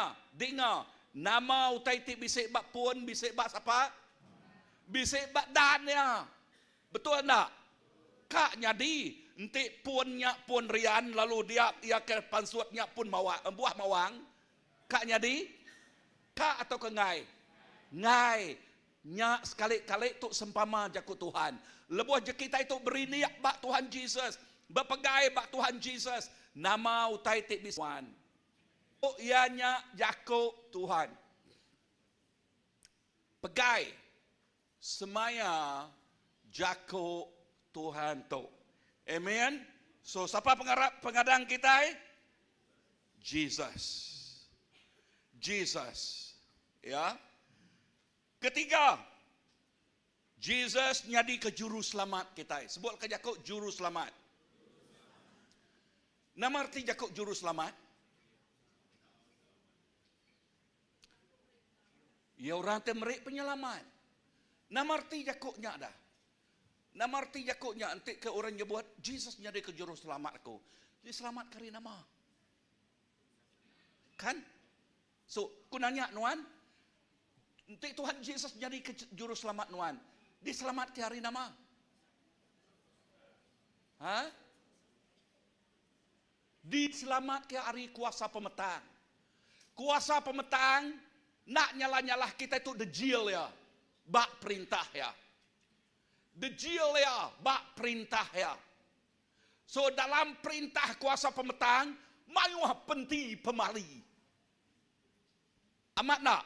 Semaya, dengar. Nama utai ti bisik bak pun, bisik bak siapa? Bisik bak dan ya. Betul tak? Kak nyadi, nanti punnya pun rian, lalu dia ke pansuatnya pun buah mawang. Kak nyadi? Kak atau ke ngai? Ngai. Nya sekali-kali tu sempama jakut Tuhan. Lebuh je kita itu beri niat bak Tuhan Jesus. Berpegai bak Tuhan Jesus. Nama utai ti biswan. Oh ianya jakut Tuhan. Pegai. Semaya jakut Tuhan tu. Amen. So siapa pengadang kita? Jesus. Jesus. Ya. Ketiga, Jesus nyadi ke juru selamat kita. Sebut ke jakuk juru selamat. Nama arti jakuk juru selamat? Ya orang temerik penyelamat. Nama arti jakuknya dah. Nama arti jakuknya nanti ke orang yang buat Jesus nyadi ke juru selamatku. Jadi selamat kari nama. Kan? So, ku nanya nuan, nanti Tuhan Yesus jadi juru selamat nuan. Diselamat ke hari nama. Hah? Diselamat ke hari kuasa pemetang. Kuasa pemetang nak nyalah-nyalah kita itu dejil ya. Bak perintah ya. Dejil ya, bak perintah ya. So dalam perintah kuasa pemetang, mayuh penti pemali. Amat nak?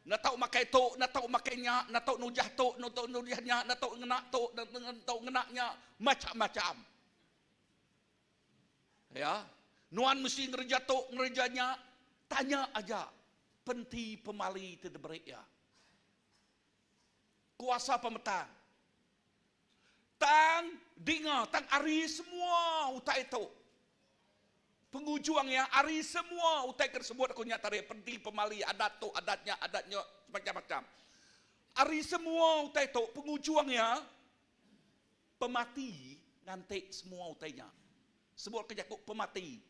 Nak tahu makai tok, nak tahu makainya, nak tahu nujah tok, nak tahu nujahnya, nak tahu ngenak tok, nak tahu ngenaknya, macam-macam. Ya, nuan mesti ngerja tok, ngerjanya, tanya aja, penti pemali tidak berik ya. Kuasa pemetang. Tang dinga, tang ari semua utai itu. Pengujuangnya hari semua utai tersebut aku nyata dia penting pemali adat tu adatnya macam-macam. Hari semua utai tu pengujuangnya pemati nanti semua utainya. Sebut kejakuk pemati.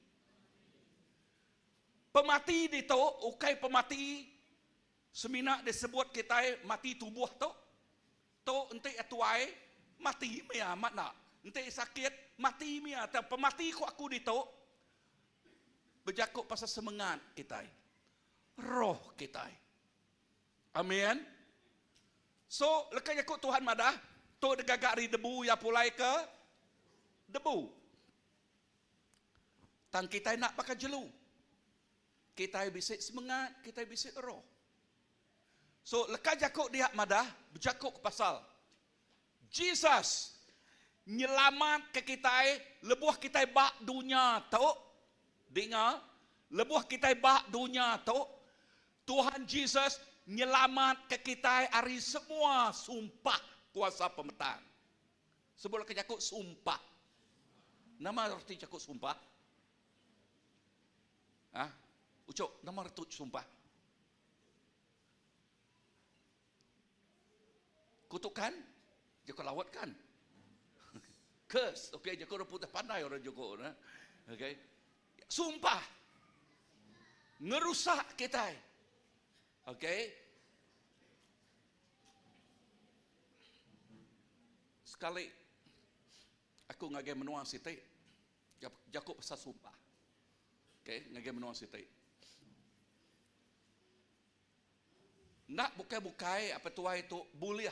Pemati di tu ukai pemati semina disebut kita mati tubuh tu. Tu enti atuai mati mia makna. Enti sakit mati mia. Pemati ku aku di tu berjakuk pasal semangat kita. Roh kita. Amin. So, lekas jakuk Tuhan madah. Tu degagak dari debu ya pulai ke debu. Tang kita nak pakai jelu. Kita bisik semangat, kita bisik roh. So, lekas jakuk dia madah, berjakuk pasal Jesus nyelamat ke kita, lebuh kita bak dunia tau. Dengar, lebuh kita bak dunia tu, Tuhan Yesus nyelamat ke kita hari semua sumpah kuasa pemetang. Sebelum ke jakuk sumpah. Nama arti jakuk sumpah? Ah, ucok, nama arti sumpah. Kutukan, jakuk lawat kan? Curse, okey, jakuk orang putih pandai orang jakuk, okey. Sumpah ngerusak kita. Okey. Sekali aku ngage menua siti jakuk pasal sumpah. Okey, ngage menua siti. Nak bukai-bukai apa tua itu boleh.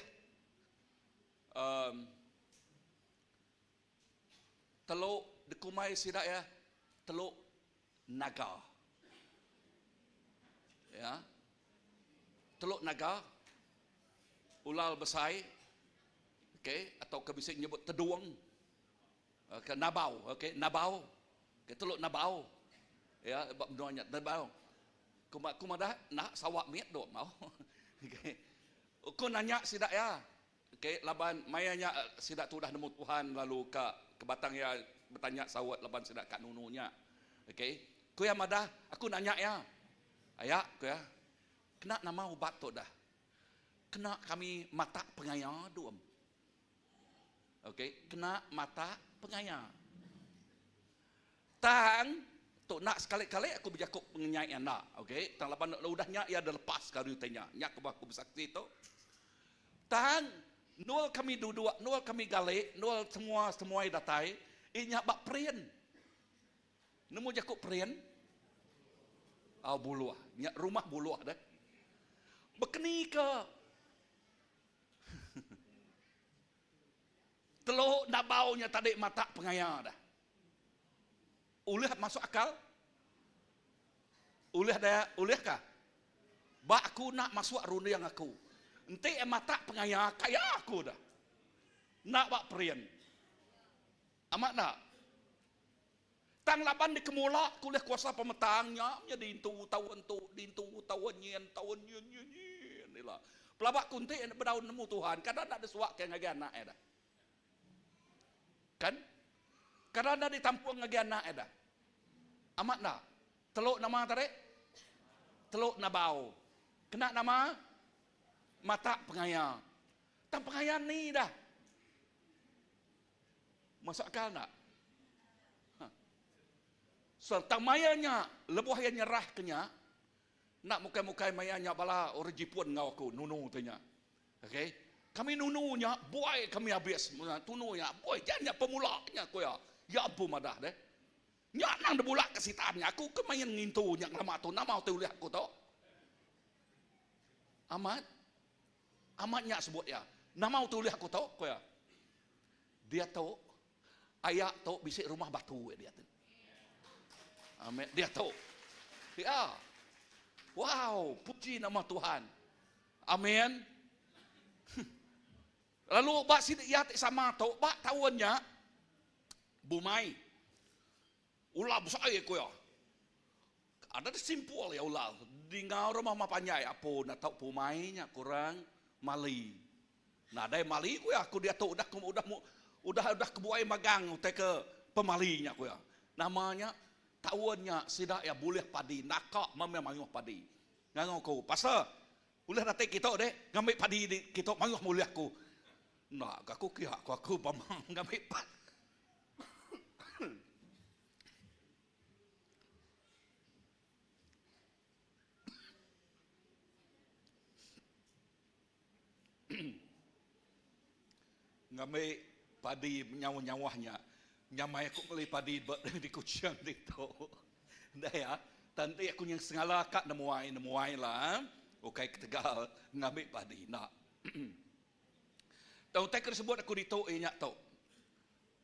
Teluk dekumai sidak ya. Teluk naga. Ya. Teluk naga. Ulal besai. Okey, atau kebisik nyebut teduang. Ke nabau, okey, nabau. Ke teluk nabau. Ya, bab doanya nabau. Kumadah nak sawak miat dok mau. Okey. Ku nanya sidak ya. Okey, laban mayanya sidak tu dah nemu Tuhan lalu ke batang ya bertanya sawat laban sidak kat nununya. Okey. Ku ya madah, aku nanya ya. Ayak, ku ya. Kena nama ubat tu dah. Kena kami mata pengaya duam. Okey, kena mata pengaya. Tang Tok nak sekali-kali aku berjakuk mengenyai anak. Okey. Tang lapan udahnya ia dah lepas kali tanya. Nyak ke aku bersaksi tu. Tang nol kami duduk, nol kami galik, nol semua datai. Inya bak prien. Nemu jakuk prien. Buluah. Nyak rumah buluah dah. Bekeni ke. Teluk nabaunya tadi mata pengaya dah. Ulih masuk akal? Ulih kah? Bak aku nak masuk runda yang aku. Ente mata pengaya kaya aku dah. Nak bak perian. Amat nak. Tang laban di kemulak kuliah kuasa pemetangnya di tahun nyen inilah. Pelabak kunti berdaun nemu Tuhan. Kadang ada suak ke ngagi anak dah. Kan? Kadang ada ditampung ngagi anak dah. Amat nak. Teluk nama tadi? Teluk nabau. Kena nama? Mata pengaya. Tang pengaya ni dah. Masuk akal nak? So, tang mayanya, lebuh yang nyerah kenya, nak mukai-mukai mayanya bala orang Jepun ngau aku, nunu tanya. Okay? Kami nununya, boy kami habis, tununya, boy jangan pemulanya aku ya. Ya ampun madah deh. Nyak nang debulak kesitaannya, aku kemayan ngintu nyak lama tu, nama tu lihat aku tu. Amat nyak sebut ya. Nama tu lihat aku tu, aku ya. Dia tu, ayah tu bisik rumah batu dia tu. Amin. Dia tahu. Ya. Wow, puji nama Tuhan. Amin. Lalu bak sidik ya sama tu, bak tahunya bumai. Ulah besar aku ya. Ada simpul ya ulah. Di ngau rumah mapanyai apa nak tahu bumainya kurang mali. Nah, dai mali aku ya, aku dia tahu udah kebuai magang utai ke pemalinya aku ya. Namanya tahunya sidak ya boleh padi nakak memang padi. Ngau aku pasal boleh datang kita deh ngambil padi kita mangah mulia aku. Nak aku kia aku pamang ngambil padi. Ngambil padi nyawa-nyawahnya. Nyamai aku beli padi di kucing itu. Dah ya. Tanti aku yang sengala kak nemuai lah. Okai ketegal ngambil padi nak. Tahu tak tersebut aku dito nyak tahu.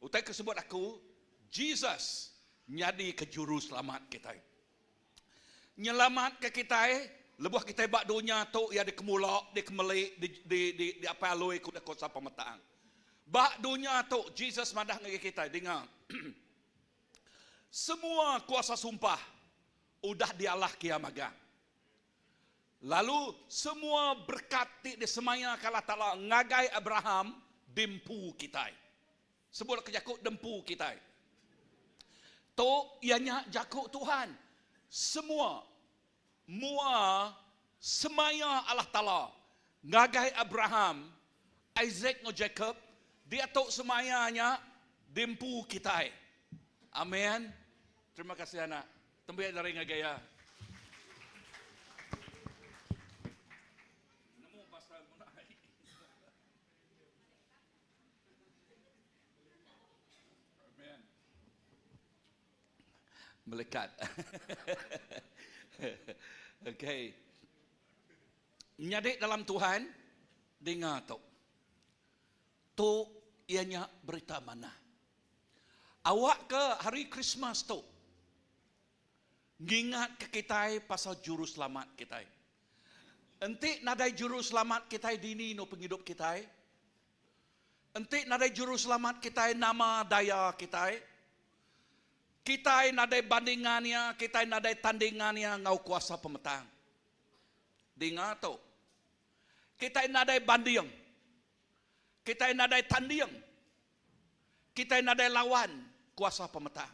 Utai tersebut aku Jesus nyadi ke juru selamat kita. Nyelamat ke kita lebuh kita bak dunia tu ya di kemulak, di kemelik, di apa aloi ku kosa pemetaan. Bak dunia tu Jesus madah ngagi kita dengar. Semua kuasa sumpah udah dialah kiamaga. Lalu semua berkat di semaya kala ta'ala ngagai Abraham dempu kita. Sebut kejakuk dempu kita. Tu ianya jakuk Tuhan. Semua semaya Allah Ta'ala ngagai Abraham, Isaac no Jacob, dia tu semayanya dempu kita. Amin. Terima kasih anak. Tembiak dari ngagaya. Nemu pasal munai. Amin. Melekat. Okay. Nyadik dalam Tuhan, dengar tu. Tu ianya berita mana? Awak ke hari Christmas tu, ngingat ke kita pasal juru selamat kita. Enti nadai juru selamat kita dini no penghidup kita. Enti nadai juru selamat kita nama daya kita. Kita nadai bandingannya, kita nadai tandingannya ngau kuasa pemetang. Dengar tu. Kita nadai banding. Kita nadai tanding. Kita nadai lawan kuasa pemetang.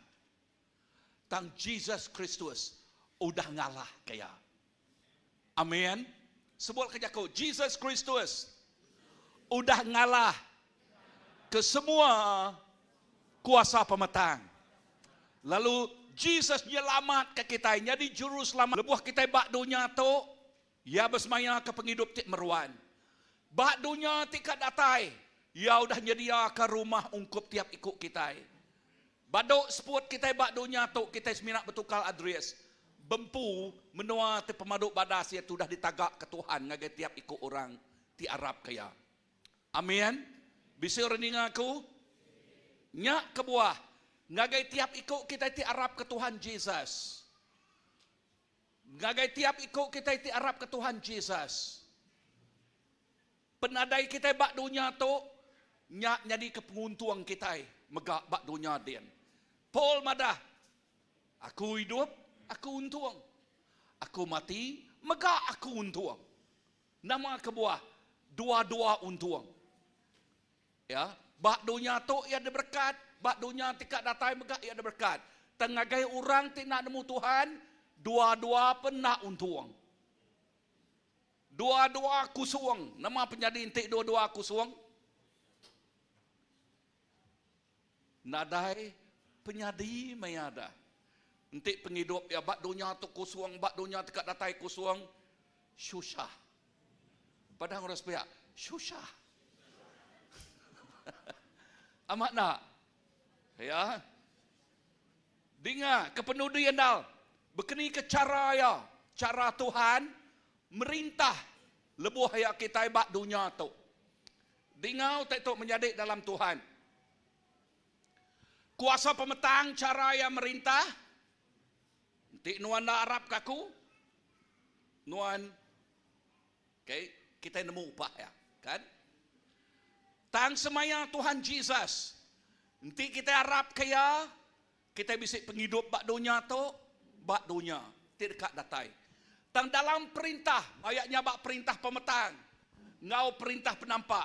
Tang Jesus Kristus udah ngalah kaya. Amin. Sebut kerja kau, Jesus Kristus udah ngalah ke semua kuasa pemetang. Lalu Jesus nyelamat ke kita, jadi juru selamat. Lebuh kita bak dunia tu, ya bersemaya ke penghidup tik meruan. Bak dunia tik datai, ya udah nyedia ke rumah ungkup tiap ikut kita. Baduk seput kita bak dunia tu, kita seminak bertukar adres. Bempu menua te pemaduk badas ya sudah ditagak ke Tuhan ngagai tiap ikut orang ti Arab kaya. Amin. Bisa rening aku? Nyak ke buah. Ngagai tiap ikut kita ti Arab ke Tuhan Jesus. Ngagai tiap ikut kita ti Arab ke Tuhan Jesus. Penadai kita bak dunia tu nyak jadi ke penguntuang kita megak bak dunia dia. Paul madah. Aku hidup, aku untung. Aku mati, megak aku untung. Nama kebuah, dua-dua untung. Ya, bak dunia tu ia ada berkat, bak dunia tikat datai megak ia ada berkat. Tengagai orang tidak nemu Tuhan, dua-dua pernah untung. Dua-dua kusuang. Nama penjadi intik dua-dua kusuang. Nadai penyadi mayada. Entik penghidup ya bak dunia tu kusuang, bak dunia tikat datai kusuang, susah. Padahal orang sepihak, susah. Amat nak? Ya. Dengar kepenudian dal. Bekeni ke cara ya, cara Tuhan merintah lebuh hayat kita bak dunia tu. Dengar tak menjadi dalam Tuhan. Kuasa pemetang cara yang merintah. Nanti nuan dah Arab kaku. Nuan. Okay, kita nemu upah ya. Kan? Tang semaya Tuhan Jesus. Nanti kita Arab kaya. Kita bisa penghidup bak dunia tu. Bak dunia. Tidak datai. Tang dalam perintah. Ayatnya bak perintah pemetang. Ngau perintah penampak.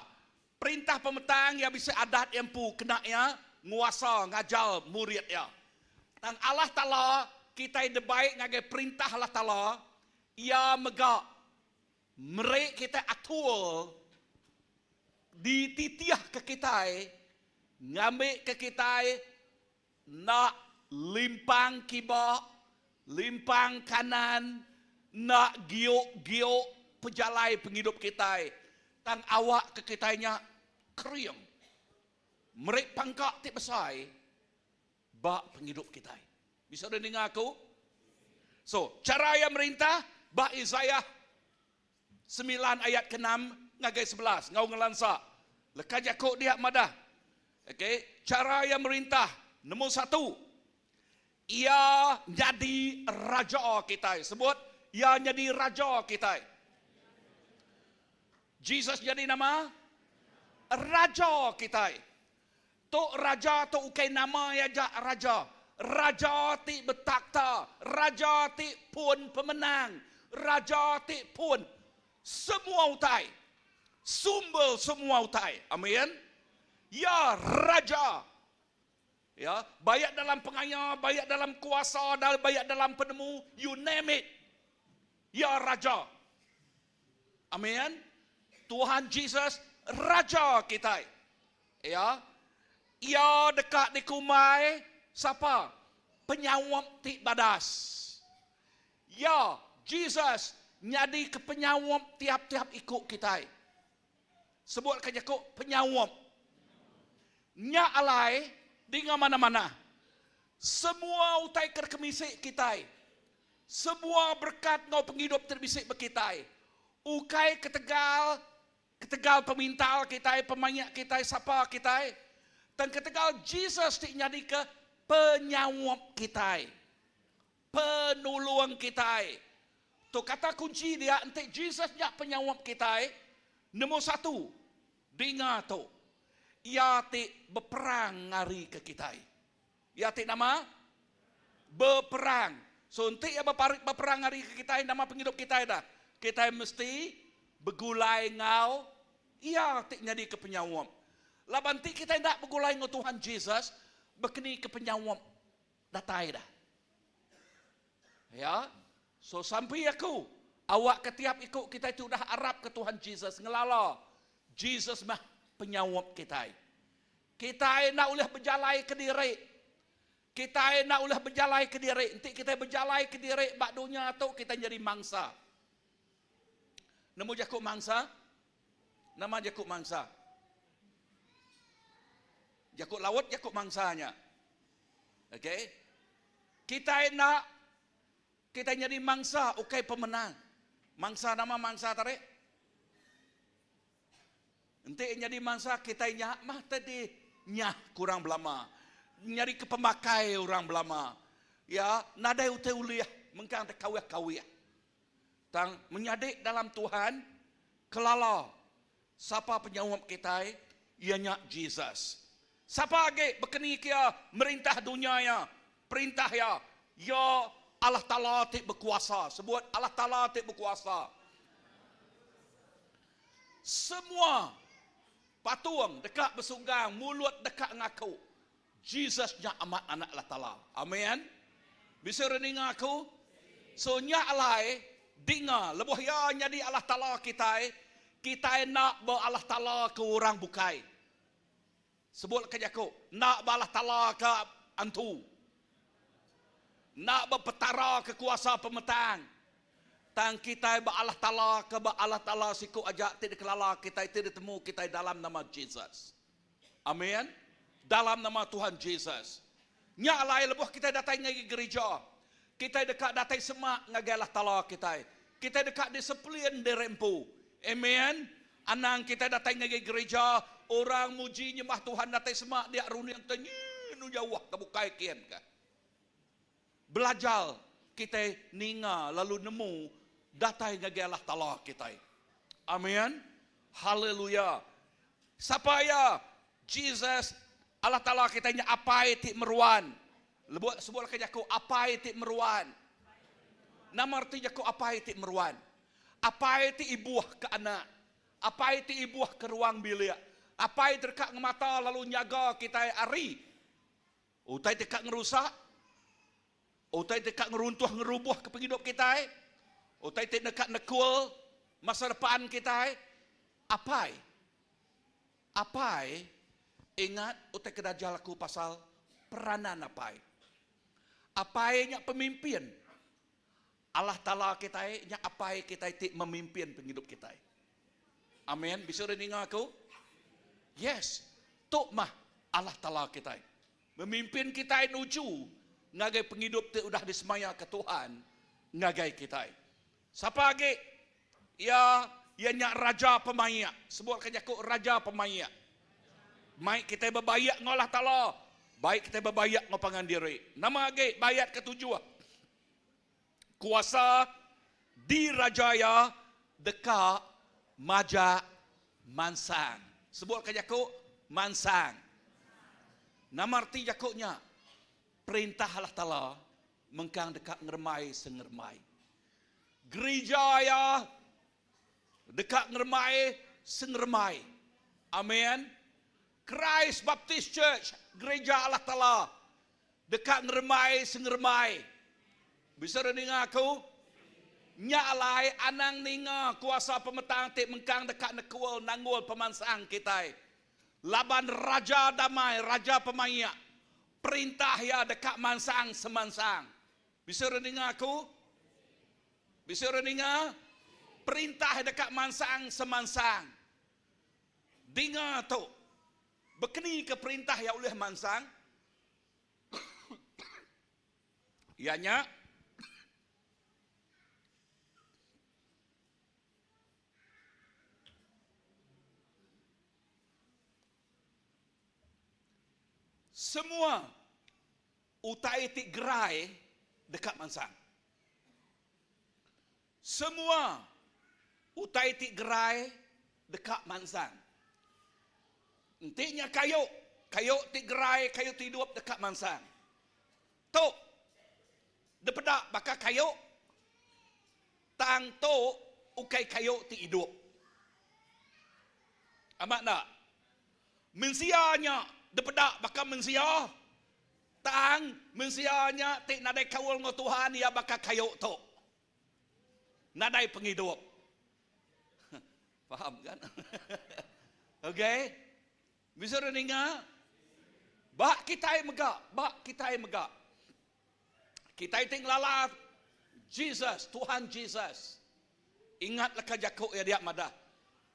Perintah pemetang yang bisa adat yang pu kena ya. Nguasa ngajal murid ya. Tang Allah Ta'ala kita debaik ngagai perintah Allah Ta'ala. Ia megak. Mereka kita atur. Dititiah ke kita. Ngambil ke kita. Nak limpang kibak. Limpang kanan. Nak giok-giok pejalai penghidup kita. Tang awak ke kitanya keriang. Mereka pangkak tik besar bak penghidup kita. Bisa dengar aku? So, cara yang merintah bak Isaiah 9 ayat ke-6 ngagai 11 ngau ngelansa. Lekaj aku dia madah. Okey, cara yang merintah nombor 1. Ia jadi raja kita. Sebut, ia jadi raja kita. Jesus jadi nama raja kita. Tok raja tu ukai nama ya raja. Raja ti bertakhta. Raja ti pun pemenang. Raja ti pun semua utai. Sumber semua utai. Amin. Ya raja. Ya, baik dalam pengaya, baik dalam kuasa, baik dalam penemu, you name it. Ya raja. Amin. Tuhan Jesus raja kita. Ya. Ia dekat di kumai siapa? Penyawam ti badas. Ya, Jesus nyadi ke penyawam tiap-tiap ikut kita. Sebut kerja kok penyawam. Nya alai dengan mana-mana. Semua utai kerkemisik kita. Semua berkat ngau penghidup terbisik berkitai. Ukai ketegal pemintal kita, pemanyak kita, siapa kita. Dan ketika Jesus nyadi ke penyawap kita. Penolong kita. Tu kata kunci dia, nanti Jesus nyak penyawap kita. Nombor 1. Dengar tu. Ia ti berperang ngari ke kita. Ia ti nama? Berperang. So nanti ia berperang ngari ke kita, nama penghidup kita dah. Kita mesti bergulai ngau. Ia ti nyadi ke penyawap. Labanti kita tidak bergulai dengan Tuhan Jesus, berkeni ke penyawap datai dah. Ya, so sampai aku, awak ketiap ikut kita itu dah Arab ke Tuhan Jesus, ngelala. Jesus mah penyawap kita. Kita nak boleh berjalai ke diri. Kita nak ulah berjalai ke diri. Nanti kita berjalai ke diri bak dunia tu kita jadi mangsa. Nemu jakuk mangsa? Nama jakuk mangsa. Jakuk laut jakuk mangsanya. Okey. Kita nak kita jadi mangsa, okey pemenang. Mangsa nama mangsa tarik. Nanti jadi mangsa kita nyak mah tadi nyah kurang belama. Nyari ke pemakai orang belama. Ya, nadai utai uliah, mengkang terkawih-kawih. Tang menyadik dalam Tuhan, kelala. Siapa penyawab kita? Ianya Jesus. Siapa lagi berkeni kia merintah dunia ya, perintah ya. Ya Allah Ta'ala tik berkuasa. Sebut Allah Ta'ala tik berkuasa. Semua patung dekat bersunggang, mulut dekat ngaku. Jesus nya amat anak Allah Ta'ala. Amin. Bisa rening aku? So nya alai dinga lebuh ya jadi Allah Ta'ala kita nak ber Allah Ta'ala ke orang bukai. Sebut ke aku, nak ber Allah Ta'ala ke antu. Nak berpetara ke kuasa pemetang. Tang kita ber Allah Ta'ala ke ber Allah Ta'ala siku ajak tidak kelala kita tidak temu kita dalam nama Jesus. Amin. Dalam nama Tuhan Jesus. Nya alai lebuh kita datang ngagi gereja. Kita dekat datang semak ngagi Allah Ta'ala kita. Kita dekat disiplin di rempu. Amen. Anang kita datang ngagi gereja. Orang muji nyembah Tuhan datang semak. Dia runi yang tanyinu jauh. Kebukai kian ka. Belajar. Kita ninga lalu nemu. Datang ngagi Allah Ta'ala kita. Amen. Haleluya. Siapa ya? Jesus Allah Ta'ala kita nya apa itu meruan. Sebuah kejaku apa itu meruan. Nama arti jaku apa itu meruan. Apa itu ibuah ke anak. Apa itu ibuah ke ruang bilik. Apa itu dekat mata lalu nyaga kita ari. Utai dekat ngerusak. Utai dekat ngeruntuh ngerubuh ke penghidup kita. Utai dekat nekul masa depan kita. Apa? Apa? Ingat utai kedajal aku pasal peranan apa? Apa nya pemimpin? Allah Ta'ala kita nya apa kita itu memimpin penghidup kita. Amin. Bisa dengar aku? Yes. Tok mah Allah Ta'ala kita. Memimpin kita nuju ngagai penghidup tu udah disemaya ke Tuhan ngagai kita. Siapa lagi? Ya, nya raja pemayak. Sebut kerja aku raja pemayak. Baik kita berbayak dengan Allah Ta'ala. Baik kita berbayak dengan pangan diri. Nama lagi bayat ketujuh. Kuasa dirajaya dekat majak mansang. Sebut ke jakuk mansang. Nama arti jakuknya. Perintah Allah Ta'ala mengkang dekat ngermai sengermai. Gereja ya dekat ngermai sengermai. Amin. Christ Baptist Church, gereja Allah Ta'ala, dekat ngermai sengermai. Bisa dengar aku? Nyalai anang ninga kuasa pemetang tik mengkang dekat nekul nangul pemansang kita. Laban raja damai, raja pemayak. Perintah ya dekat mansang semansang. Bisa dengar aku? Bisa dengar? Perintah dekat mansang semansang. Dengar tu. Berkeni ke perintah yang oleh mansang. Ianya semua utai tik gerai dekat mansang. Semua utai tik gerai dekat mansang. Intinya kayu tik gerai, kayu tik hidup dekat mansang. Tok, depedak bakal kayu, tang tok, ukai kayu tik hidup. Amat nak? Mensianya, depedak bakal mensia, tang mensianya tik nadai kawal dengan Tuhan, ia bakal kayu tok. Nadai penghidup. Faham kan? Okey? Bisa dengar? Bak kita megak, Kita tinggallah Jesus, Tuhan Jesus. Ingatlah kajakuk ya dia madah.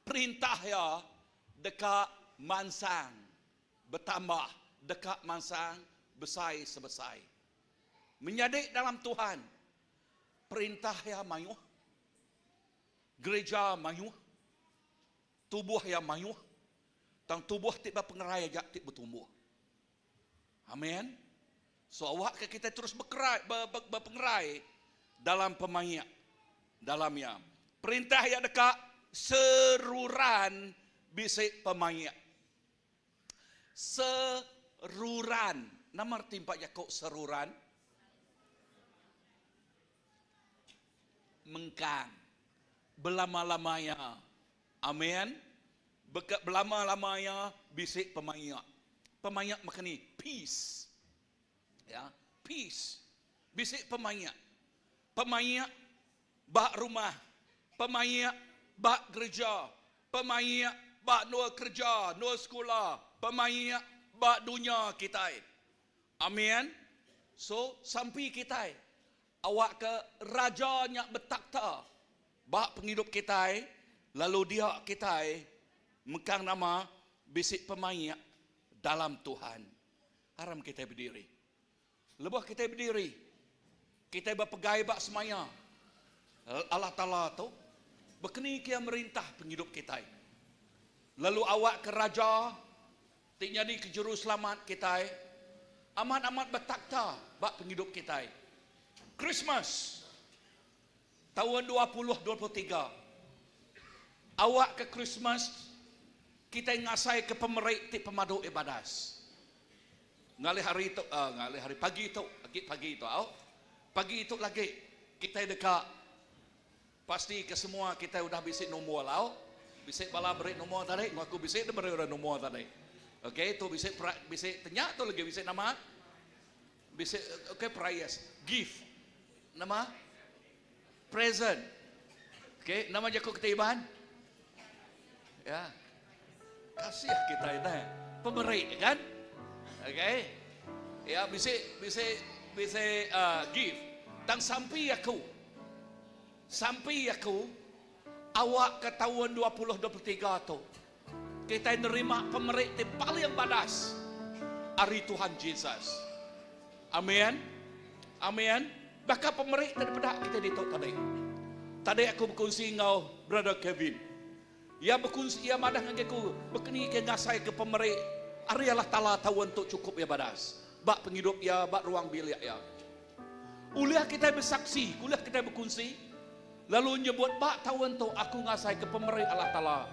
Perintah ya dekat mansang bertambah, dekat mansang besai sebesai. Menyadik dalam Tuhan. Perintah ya mayuh. Gereja mayuh. Tubuh ya mayuh. Tang tubuh tiba pengerai ajak tiba bertumbuh. Amin. So awak kita terus berpengerai dalam pemayak dalamnya. Perintah yang dekat seruran bisik pemayak. Seruran. Nama arti Pak Yakub seruran? Mengkang. Belama-lamanya. Amin. Belama-lamanya bisik pemayak. Pemayak makan ni peace. Ya, peace. Bisik pemayak. Pemayak bak rumah. Pemayak bak gereja. Pemayak bak nuah kerja, nuah sekolah. Pemayak bak dunia kita. Amin. So, sampai kita. Awak ke rajanya bertakhta. Bak penghidup kita. Lalu dia kita. Mekang nama bisik pemayak dalam Tuhan. Haram kita berdiri. Lepas kita berdiri, kita berpegai bak semaya. Allah Ta'ala tu berkeni kia merintah penghidup kita. Lalu awak ke raja, jadi ke juru selamat kita. Amat-amat bertakhta bak penghidup kita. Christmas tahun 2023. Awak ke Christmas, kita ngasai ke pemerik ti pemadu ibadas. Ngalih hari itu, ngalih hari pagi itu, pagi itu lagi kita dekat. Pasti ke semua kita udah bisik nombor lau, bisik bala beri nombor tadi, ngaku bisik dah beri nombor tadi. Okey, tu bisik tanya tu lagi bisik nama, bisik okey price, gift, nama, present. Okey, nama jaku ketiban. Ya, kasih kita ini, pemberi kan? Okay, ya bisa give. Tang sampai aku, awak ke tahun 2023 tu, kita nerima pemerintah paling badas, hari Tuhan Yesus. Amin, amin. Bahkan pemerintah daripada kita ditok tadi. Tadi aku berkongsi ngau brother Kevin. Ia berkongsi, ia madah dengan aku, berkini ke ngasai ke pemerintah. Ari Allah Ta'ala tahu untuk cukup ya badas. Bak penghidup ya, bak ruang bilik ya. Uliah kita bersaksi, uliah kita berkongsi. Lalu nyebut bak tahu untuk aku ngasai ke pemerintah Allah Ta'ala.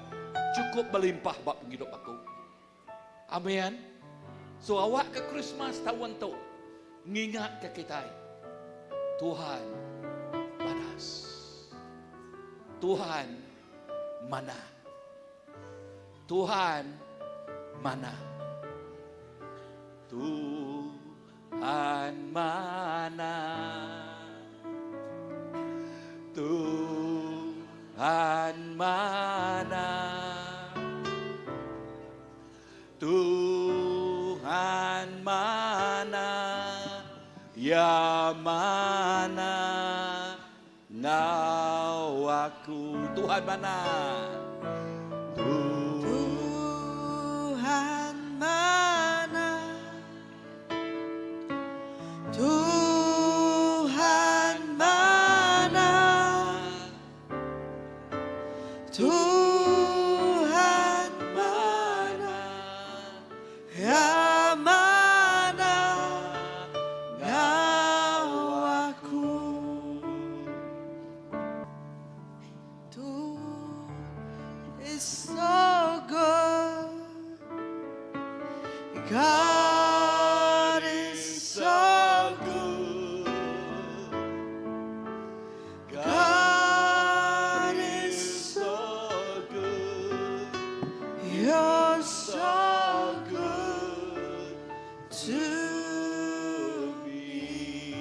Cukup berlimpah bak penghidup aku. Amin. So awak ke Christmas tahu untuk ngingat ke kita. Tuhan badas. Tuhan mana? Tuhan mana? Tuhan mana? Tuhan mana? Tuhan mana? Ya mana? Ngau aku. Tuhan mana? God is so good. God is so good. You're so good to me.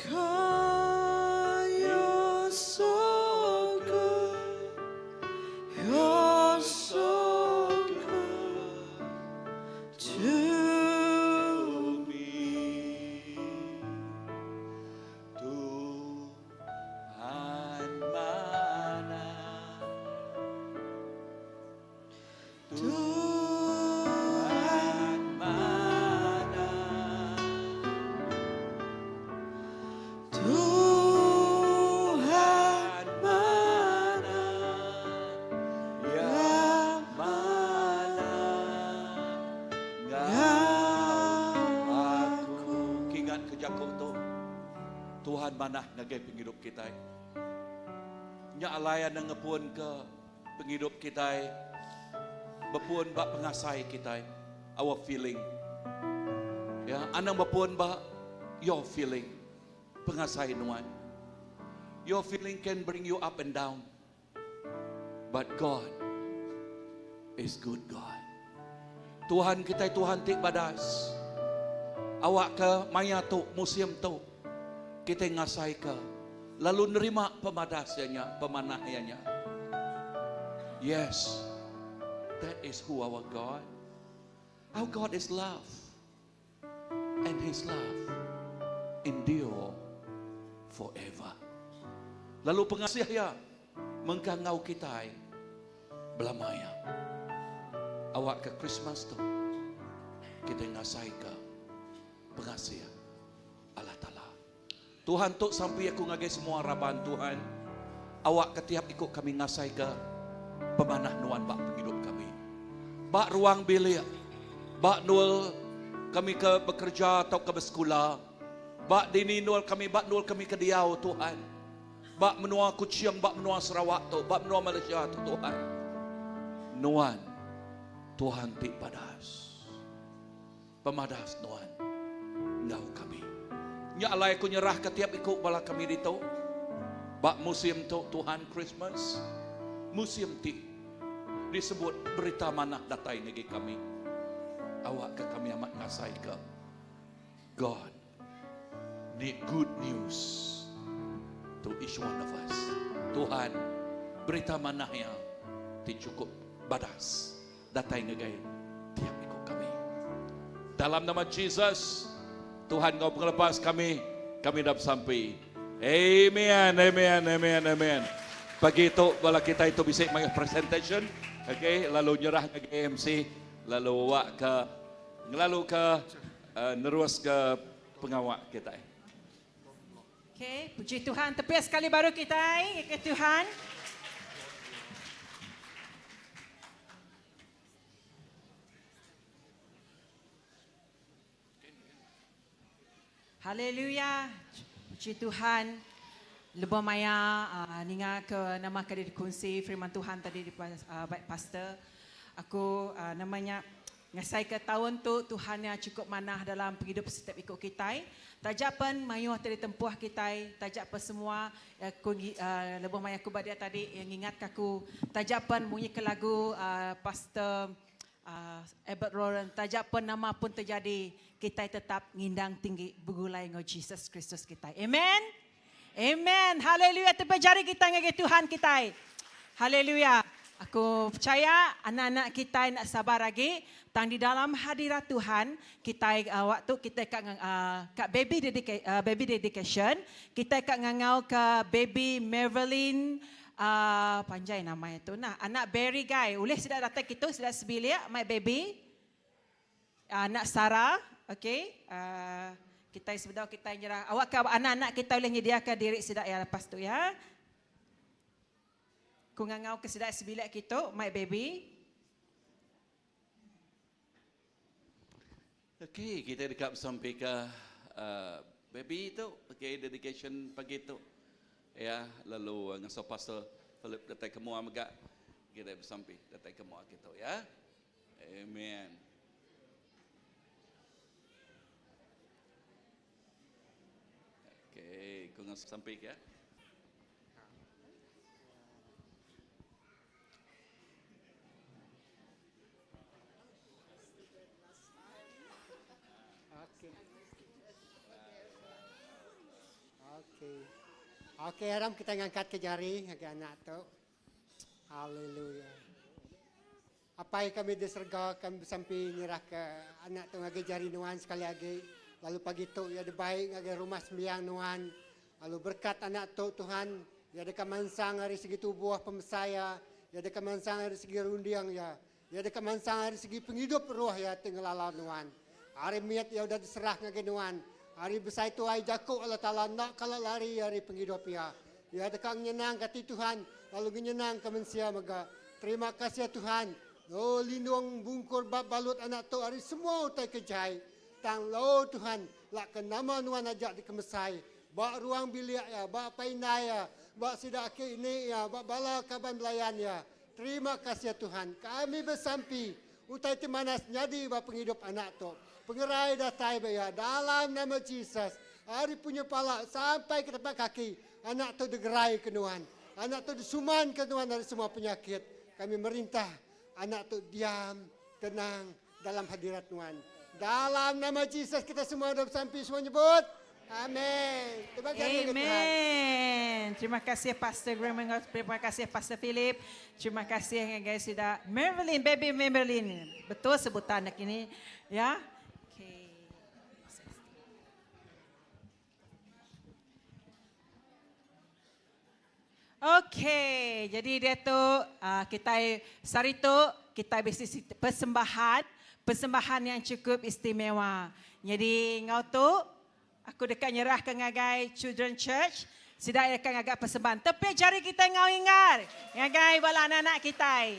God, you're so good. You're so good. Tuhan manah ngagay penghidup kita. Nya alayan na ngapuan ka penghidup kita. Bapuan ba pengasay kita. Our feeling. Ya, anang bapuan ba your feeling. Pengasay nuan. Your feeling can bring you up and down. But God is good God. Tuhan kita Tuhan tik badas. Awak ke maya tu museum tu. Kita ngasai ke. Lalu nerima pemadasnya, pemanahnya. Yes. That is who our God. Our God is love. And His love endure forever. Lalu pengasih ya mengkangau kita belamaya. Awak ke Christmas tu kita ngasai ke pengasih Allah Ta'ala. Tuhan tu sampai aku ngagai semua harapan Tuhan. Awak ketiap ikut kami ngasai ke pemanah nuan bak penghidup kami. Bak ruang bilik. Bak nul kami ke bekerja atau ke bersekolah. Bak dini nul kami ke diau Tuhan. Bak menua Kuching, bak menua Sarawak tu, bak menua Malaysia tu Tuhan. Nuan Tuhan ti padas. Pemadas nuan. Ngau kami. Nya alai ku nyerah ketiap ikut bala kami dito. Bak musim tu Tuhan Christmas. Musim ti disebut berita manah datai negi kami. Awak ke kami amat ngasai ke. God need good news to each one of us. Tuhan berita manahnya ti cukup badas datai ngegai tiap ikut kami. Dalam nama Jesus Tuhan kau pengelepas kami dapat sampai. Amen, amen, amen, amen. Pagi itu bala kita itu bisa make presentation, okay? Lalu nyerah ke MC, lalu nerus ke pengawak kita. Okay, puji Tuhan. Tepias sekali baru kita, ke Tuhan. Haleluya. Puji Tuhan. Lebih maya ninga ke nama kali dikongsi firman Tuhan tadi di baik pastor. Aku namanya ngasai ke tahun tu Tuhan yang cukup manah dalam hidup setiap ikut kita. Tajapan mayuh tadi tempuh kita, tajapan semua lebih maya aku badia tadi yang ingat aku tajapan bunyi ke lagu pastor Ebert Roran, tajapan nama pun terjadi kita tetap ngindang tinggi begulai ngau Jesus Kristus kita. Amen. Amen. Haleluya. Tepi jari kita ngagi Tuhan kita. Haleluya. Aku percaya anak-anak kita nak sabar lagi. Tang di dalam hadirat Tuhan, kita waktu kita kat baby dedication, kita kat ngangau ke baby Marilyn panjai nama itu. Nah, anak Barry guy. Boleh sudah datang kita sudah sebilik my baby. Anak Sarah, okey. Kita sebentar kita nyerah. Awak ke anak-anak kita boleh menyediakan diri sedap ya lepas tu ya. Ku ngangau ke sedap sebilik kita, my baby. Okey, kita dekat sampai ke baby tu. Okey, dedication pagi tu. Ya, lalu ngasa pastor Philip datang ke mua megak. Kita sampai datang ke mua kita ya. Amen. Okey, kau ngasa sampai ke? Okey, haram kita ngangkat ke jari ngagi anak tu. Haleluya. Apa yang kami diserga kami sampai nyerah ke anak tu ngagi jari nuan sekali lagi. Lalu pagi tu ya baik ngagi rumah sembiang nuan. Lalu berkat anak tu Tuhan, ya dekat mansang dari segi tubuh pemesaya, ya dekat mansang dari segi rundiang ya. Ya dekat mansang dari segi penghidup roh ya tinggal nuan. Hari miat ya udah diserah ngagi nuan. Hari besar itu ai jakuk Allah Ta'ala nak kalau lari hari penghidup ya. Ya dekat nyenang kati Tuhan, lalu nyenang ke manusia mega. Terima kasih ya Tuhan. Oh lindung bungkur bab balut anak tu hari semua utai kejai. Tang lo Tuhan, lak ke nama nuan ajak di kemesai. Bak ruang bilik ya, bak painai ya, bak sidak ini ya, bak bala kaban belayan ya. Terima kasih ya Tuhan. Kami bersampi utai timanas nyadi bak penghidup anak tu. Pengerai datai ya dalam nama Jesus. Hari punya pala sampai ke tempat kaki. Anak tu digerai ke Tuhan. Anak tu disuman ke Tuhan dari semua penyakit. Kami merintah anak tu diam, tenang dalam hadirat Tuhan. Dalam nama Jesus kita semua dah bersampi semua nyebut. Amin. Terima kasih Tuhan. Amen. Terima kasih Pastor Graham, terima kasih Pastor Philip. Terima kasih guys sudah Marilyn, baby Marilyn. Betul sebutan anak ini, ya. Okey, jadi dia tu kita sarito kita bisi persembahan yang cukup istimewa. Jadi ngau tu aku dekat nyerah ke ngagai Children Church. Sidak akan agak persembahan. Tapi jari kita ngau ingat. Ngagai bala anak-anak kita.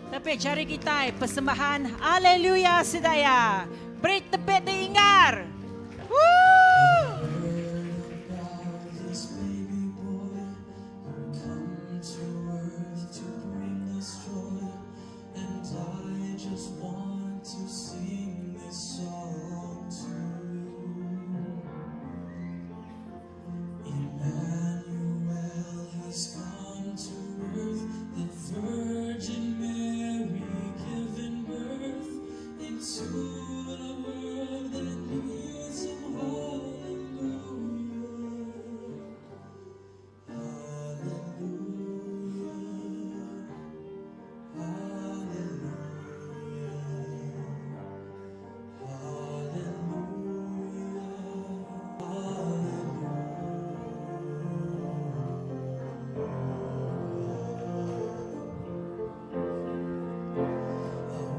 Tapi jari kita persembahan haleluya sedaya. Beri tepuk diingar. Woo! This baby boy who come to earth to bring us joy, and I just want to sing this song to you. Emmanuel has come to earth, the Virgin Mary given birth into a world that needs him.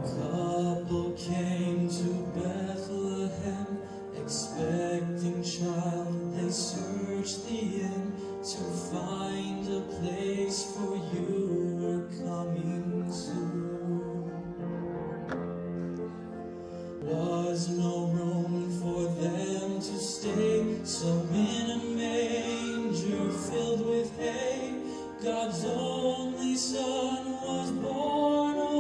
Couple came to Bethlehem, expecting child. They searched the inn to find a place, for you were coming soon. Was no room for them to stay, so in a manger filled with hay, God's only Son was born. Oh,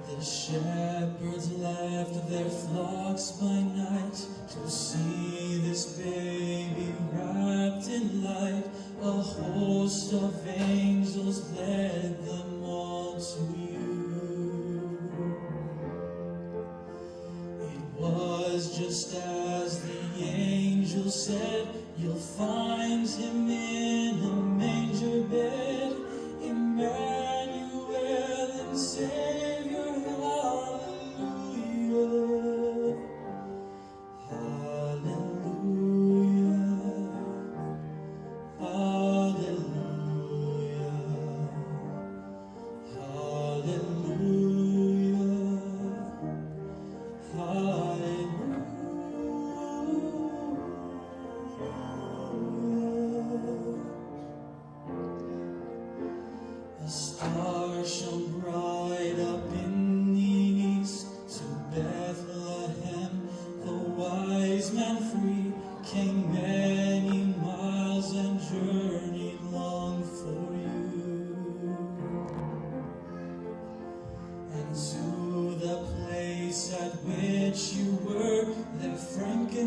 the shepherds left their flocks by night to see this baby wrapped in light. A host of angels led them all to you. It was just as the angel said, you'll find him in a manger bed, Emmanuel and Savior. Hallelujah.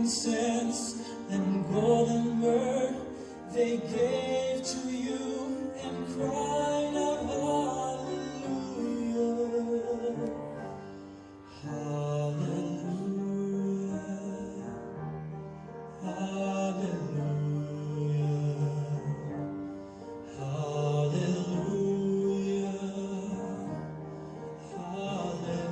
frankincense and gold and myrrh they gave to you and cried out, Hallelujah, Hallelujah, Hallelujah, Hallelujah,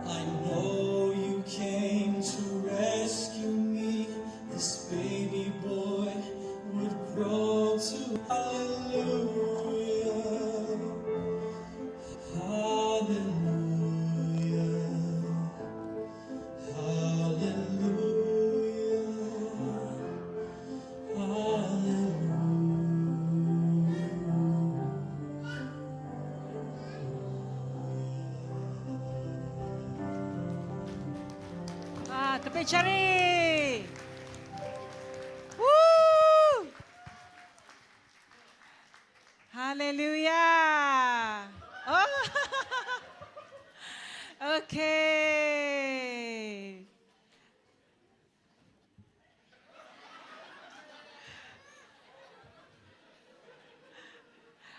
I know you came to rescue me. This baby boy would grow to hallelujah, hallelujah, hallelujah, Tepi jari. Woo! Hallelujah. Oh. Okay.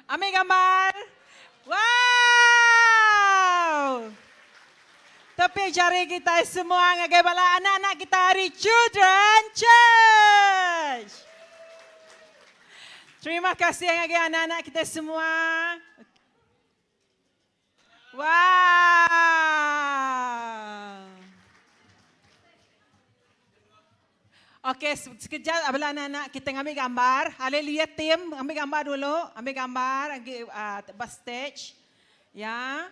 Ambil gambar. Wow. Tepi jari kita semua ngagai bala anak-anak kita hari Children Church. Terima kasih ngagai anak-anak kita semua. Wow. Okey, sekejap bala anak-anak kita ambil gambar. Haleluya tim, ambil gambar dulu. Ambil gambar bus stage. Ya.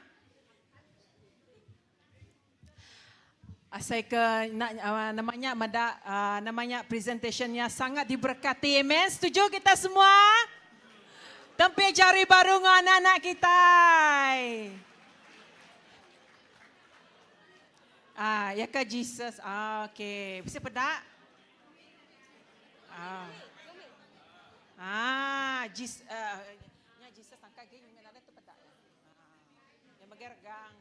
Saya ke namanya presentationnya sangat diberkati. Amen. Setuju kita semua? Tempi jari baru dengan anak-anak kita. Ya ke Jesus. Okey. Bisa pedak? Jesus angkat gini ada tu pedak. Yang bergergang.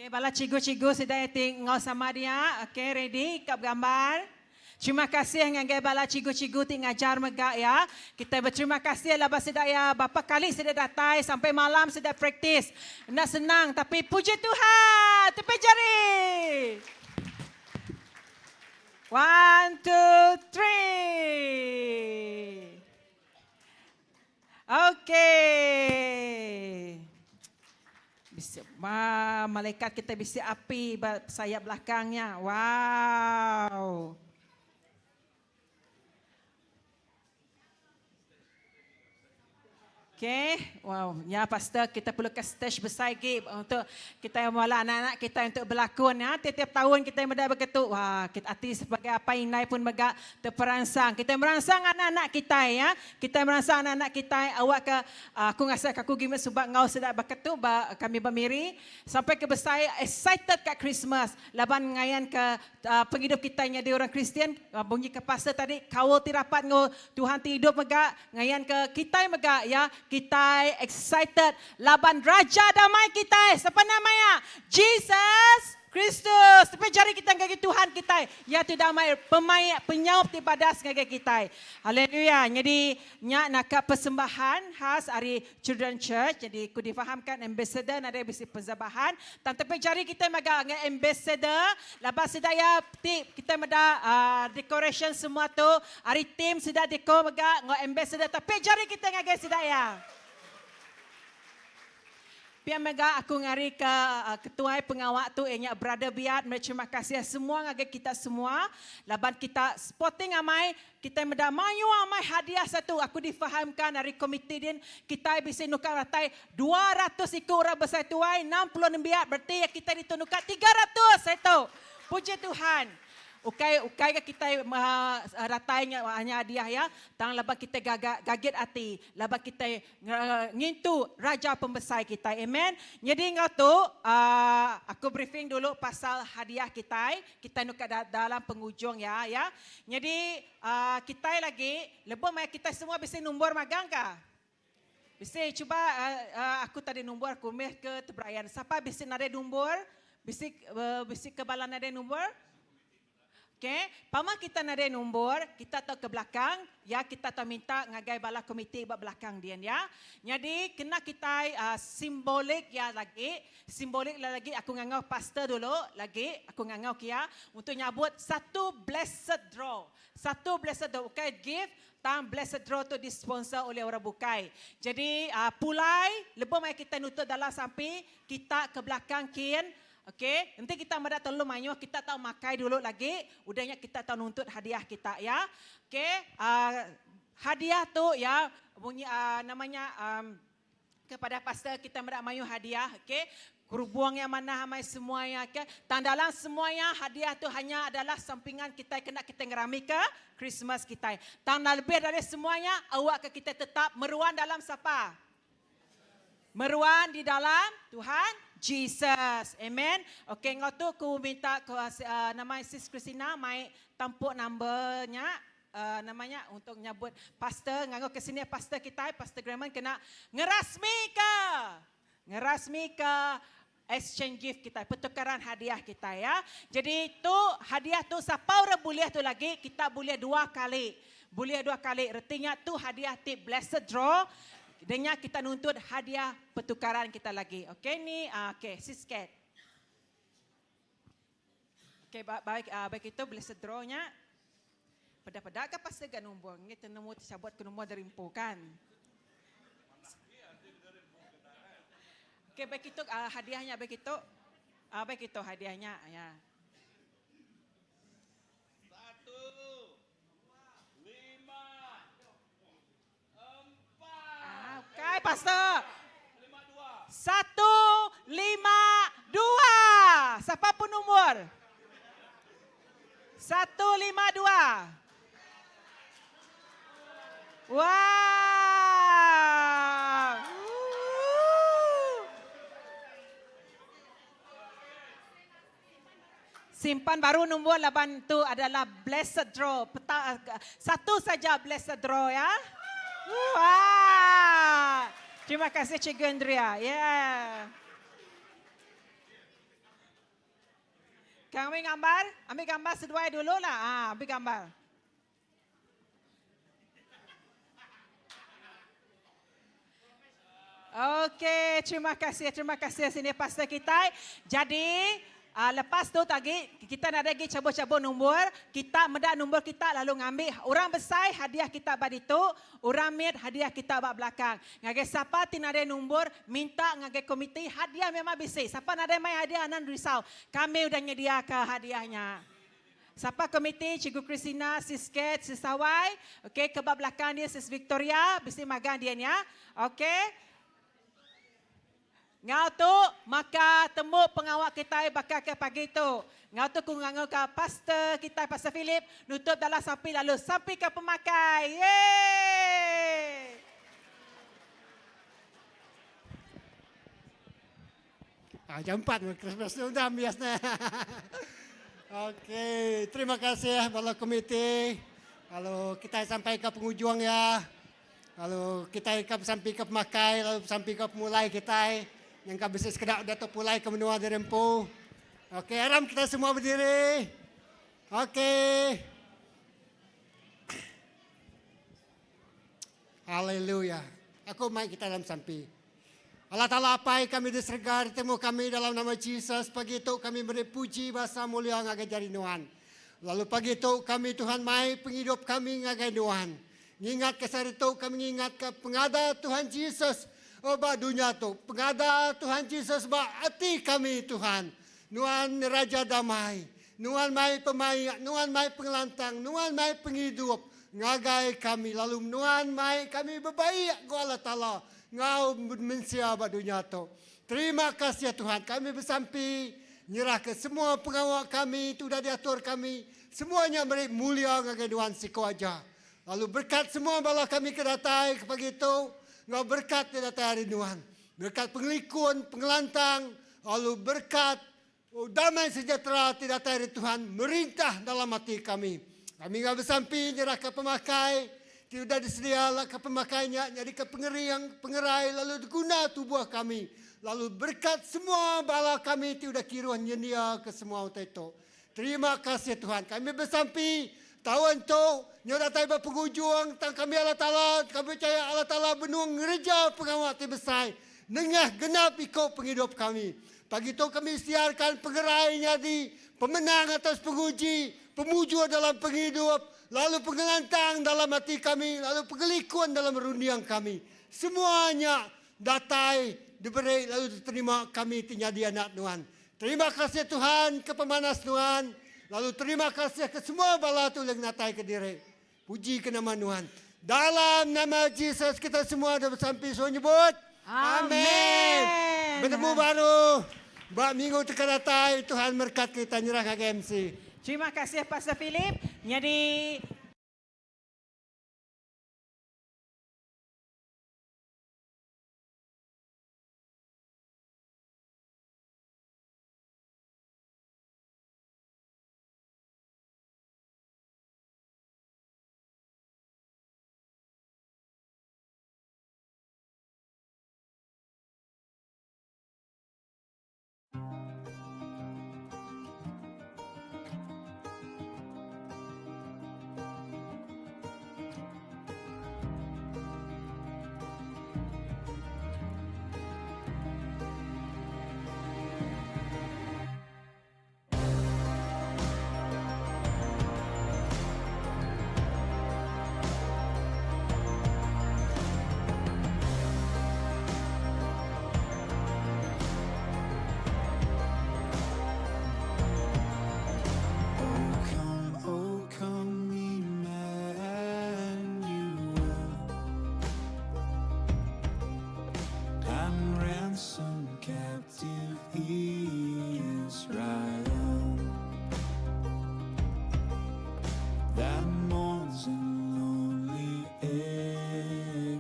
Okay, bala cikgu-cikgu sudah tengok sama dia. Okay, ready? Kap gambar. Terima kasih yang bala cikgu-cikgu ngajar megak ya. Kita berterima kasih lah sudah ya. Berapa kali sudah datang sampai malam sudah praktis. Nak senang tapi puji Tuhan. Tepi jari. 1, 2, 3. Okay. Bisa, malaikat kita bisa api sayap belakangnya. Wow. Okay, wow, ya pastor kita perlu ke stage besar lagi untuk kita mula anak-anak kita untuk berlakon ya. Tiap-tiap tahun kita mula begitu. Wah, kita artis sebagai apa inai pun megak terperangsang. Kita merangsang anak-anak kita ya. Kita merangsang anak-anak kita awak ke aku rasa aku gimana sebab ngau sedap begitu kami bermiri sampai ke besar excited kat Christmas. Laban ngayan ke penghidup kita nya di orang Kristian bunyi ke pastor tadi kau tirapat ngo Tuhan tidup megak ngayan ke kita megak ya. Kita excited laban Raja Damai kita. Siapa namanya? Jesus Kristus. Tapi jari kita ngagi Tuhan kita. Ya tu damai penyaup di badas ngagi kita. Haleluya. Jadi nak persembahan khas hari Children Church. Jadi ku difahamkan ambassador ada bisi persembahan. Tapi jari kita maga ngagi ambassador. Lepas sedaya kita mada decoration semua tu. Hari tim sudah dekor maga ngagi ambassador. Tapi jari kita ngagi sedaya. Pia mega aku ngari ke ketua pengawal tu ianya Brother Biat. Terima kasih semua ngage kita semua. Laban kita spotting amai kita meda mayu amai hadiah satu. Aku difahamkan dari komite din kita bisa nukar ratai 200 ikut orang besar tuai 60 biat berarti kita ditunukkan 300 itu. Puji Tuhan. ukai ka kita ratainya hanya hadiah ya. Tang laba kita gaget hati, laba kita ngintu raja pembesar kita. Amen. Jadi ngatu aku briefing dulu pasal hadiah kita. Kita nuk dalam penghujung ya. Jadi kita lagi lebih mai kita semua bisa nombor magang ka? Bisa cuba aku tadi nombor aku meh ke tebrayan. Siapa bisa nade nombor? Bisa kebalan nade nombor? Okay, pama kita nade nombor, kita tahu ke belakang, ya kita tahu minta ngagai bala komiti buat belakang dia ya. Jadi kena kita simbolik ya lagi, simbolik lagi aku ngangau pastor dulu lagi, aku ngangau kia untuk nyabut satu blessed draw. Satu blessed draw, okay, gift tang blessed draw tu disponsor oleh orang bukai. Jadi pulai lebih mai kita nutup dalam sampai kita ke belakang kian. Okey, nanti kita mada telu manyo kita tahu makai dulu lagi, udahnya kita tahu nuntut hadiah kita ya. Okey, hadiah tu ya bunyi namanya kepada pastor kita mada mayu hadiah, okey. Kerubuang yang mana hamai semuanya ke tandalan semuanya hadiah tu hanya adalah sampingan kita kena kita ngerami ke Christmas kita. Tanda lebih dari semuanya awak ke kita tetap meruan dalam siapa? Meruan di dalam Tuhan Jesus. Amen. Okey, ngotu aku minta ke nama Sis Christina mai tampuk numbernya namanya untuk nyabut pastor nganggo ke sini pastor kita, Pastor Graman kena ngerasmi ke exchange gift kita, pertukaran hadiah kita ya. Jadi tu hadiah tu siapa orang boleh tu lagi kita boleh 2 kali. Boleh 2 kali. Artinya tu hadiah tip blessed draw. Dengan kita nuntut hadiah pertukaran kita lagi. Okey ni okey Sis Kat. Okey baik itu blessed draw-nya. Pada ke pasal gan nombor ngi tenemu sabot ke nombor dari empu kan. Okey baik itu hadiahnya baik itu hadiahnya ya. 1, 5, 4. Okay, pastor. 1, 5, 2. Siapa pun nomor? 1, 5, 2. Wow. Simpan baru nombor 8 itu adalah blessed draw. Satu saja blessed draw ya. Wah. Terima kasih Cik Andrea. Yeah. Kami ambil gambar seduai dulu lah. Ambil gambar. Okey, terima kasih sini pastor kita. Jadi lepas tu tadi kita nak lagi cabut-cabut nombor, kita mendak nombor kita lalu ngambil orang besar hadiah kita bad itu, orang mid hadiah kita bad belakang. Ngage siapa tidak ada nombor minta ngage komiti hadiah memang bisa. Siapa nak ada mai hadiah anan risau. Kami udah nyediakan hadiahnya. Siapa komiti Cikgu Christina, Sis Kat, Sis Hawai, okey ke bad belakang dia Sis Victoria, bisa magang dia ya. Okey. Ngau tu maka temu pengawal kita bakal ke pagi tu. Ngau tu ku ngangau ke pastor kita Pastor Philip nutup dalam sapi lalu sampai ke pemakai. Yeay! Jam 4 Christmas sudah biasanya. Okey, terima kasih bala komiti. Kalau kita sampai ke penghujung ya. Kalau kita sampai ke pemakai lalu sampai ke pemulai kita. Yang kau bisa sekedar datuk pulai ke menua dari Empu. Okey, haram kita semua berdiri. Okey. Haleluya. Aku mai kita dalam sampai. Allah Ta'ala apai kami disergar temu kami dalam nama Jesus. Pagi itu kami beri puji bahasa mulia ngagai jari Tuhan. Lalu pagi itu kami Tuhan mai penghidup kami ngagai Tuhan. Ingat kesari itu kami ingat ke pengada Tuhan Yesus. Ba dunia tu pengada Tuhan Yesus ba hati kami Tuhan. Nuan Raja Damai. Nuan mai pemain, nuan mai pengelantang, nuan mai penghidup. Ngagai kami lalu nuan mai kami berbaik ku Allah Ta'ala. Ngau mensia ba dunia tu. Terima kasih ya Tuhan kami bersampi nyerah ke semua pengawal kami, itu dah diatur kami. Semuanya mereka mulia dengan Tuhan siko aja. Lalu berkat semua bala kami kedatai kepagi itu. Ngau berkat kedatai hari Tuhan. Berkat pengelikun, pengelantang. Lalu berkat damai sejahtera tidak dari Tuhan merintah dalam hati kami. Kami ngau bersampi nyerah ke pemakai. Tidak disedialah ke pemakainya. Jadi ke pengerai lalu diguna tubuh kami. Lalu berkat semua bala kami tidak kiruan nyendia ke semua itu. Terima kasih Tuhan. Kami bersampi tahun itu nyodatai berpenghujung tang kami Allah Ta'ala. Kami percaya Allah Ta'ala benuang gereja pengawat besar. Nengah genap ikut penghidup kami. Pagi itu kami siarkan pengerainya di pemenang atas penguji. Pemuju dalam penghidup. Lalu pengelantang dalam hati kami. Lalu pengelikuan dalam rundiang kami. Semuanya datai diberi lalu diterima kami tinggal anak Tuhan. Terima kasih Tuhan ke pemanas Tuhan. Lalu terima kasih ke semua bala tu yang natai ke diri. Puji ke nama Tuhan. Dalam nama Yesus kita semua dah bersampai so nyebut. Amin. Bertemu baru. Bak minggu tekan datai Tuhan berkat kita nyerah ke MC. Terima kasih Pastor Philip. Jadi Oh come, Emmanuel, and ransom captive Israel that mourns in lonely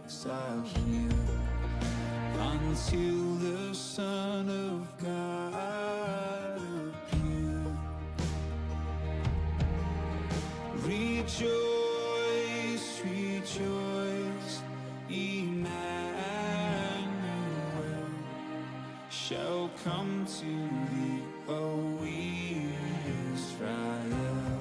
exile here until the Son of God appear. Rejoice, rejoice, Emmanuel shall come to thee, O Israel.